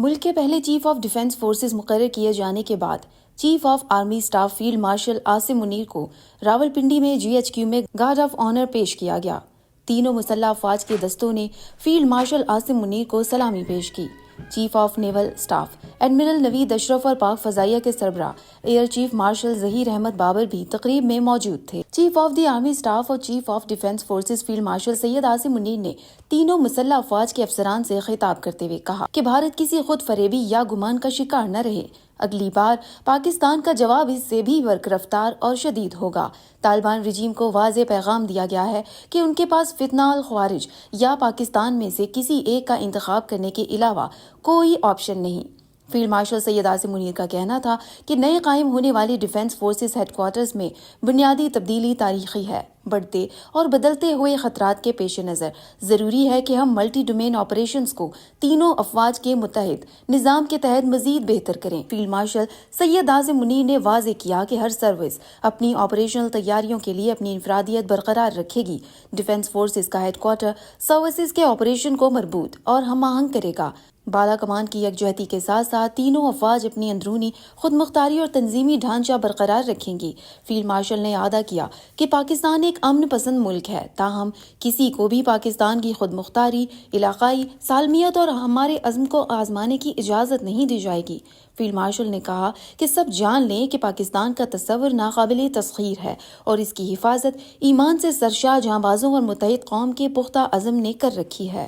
ملک کے پہلے chief of defence forces مقرر کیے جانے کے بعد chief of army staff field marshal Asim Munir کو راولپنڈی میں جی ایچ کیو میں گارڈ آف آنر پیش کیا گیا۔ تینوں مسلح افواج کے دستوں نے فیلڈ مارشل عاصم منیر کو سلامی پیش کی۔ Chief of naval staff admiral Naveed Ashraf اور پاک فضائیہ کے سربراہ air chief marshal Zaheer Ahmed Babar بھی تقریب میں موجود تھے۔ Chief of the army staff اور chief of defence forces field marshal Syed Asim Munir نے تینوں مسلح افواج کے افسران سے خطاب کرتے ہوئے کہا کہ بھارت کسی خود فریبی یا گمان کا شکار نہ رہے۔ اگلی بار پاکستان کا جواب اس سے بھی برق رفتار اور شدید ہوگا۔ طالبان رجیم کو واضح پیغام دیا گیا ہے کہ ان کے پاس فتنہ الخوارج یا پاکستان میں سے کسی ایک کا انتخاب کرنے کے علاوہ کوئی آپشن نہیں۔ فیلڈ مارشل سید عاصم منیر کا کہنا تھا کہ نئے قائم ہونے والی ڈیفنس فورسز ہیڈ کوارٹرز میں بنیادی تبدیلی تاریخی ہے۔ بڑھتے اور بدلتے ہوئے خطرات کے پیش نظر ضروری ہے کہ ہم ملٹی ڈومین آپریشنز کو تینوں افواج کے متحد نظام کے تحت مزید بہتر کریں۔ فیلڈ مارشل سید عاصم منیر نے واضح کیا کہ ہر سروس اپنی آپریشنل تیاریوں کے لیے اپنی انفرادیت برقرار رکھے گی۔ ڈیفنس فورسز کا ہیڈ کوارٹر سروسز کے آپریشن کو مربوط اور ہم آہنگ کرے گا۔ بالا کمان کی یکجہتی کے ساتھ ساتھ تینوں افواج اپنی اندرونی خود مختاری اور تنظیمی ڈھانچہ برقرار رکھیں گی۔ فیلڈ مارشل نے اعادہ کیا کہ پاکستان ایک امن پسند ملک ہے، تاہم کسی کو بھی پاکستان کی خود مختاری، علاقائی سالمیت اور ہمارے عزم کو آزمانے کی اجازت نہیں دی جائے گی۔ فیلڈ مارشل نے کہا کہ سب جان لیں کہ پاکستان کا تصور ناقابل تسخیر ہے اور اس کی حفاظت ایمان سے سرشار جاں بازوں اور متحد قوم کے پختہ عزم نے کر رکھی ہے۔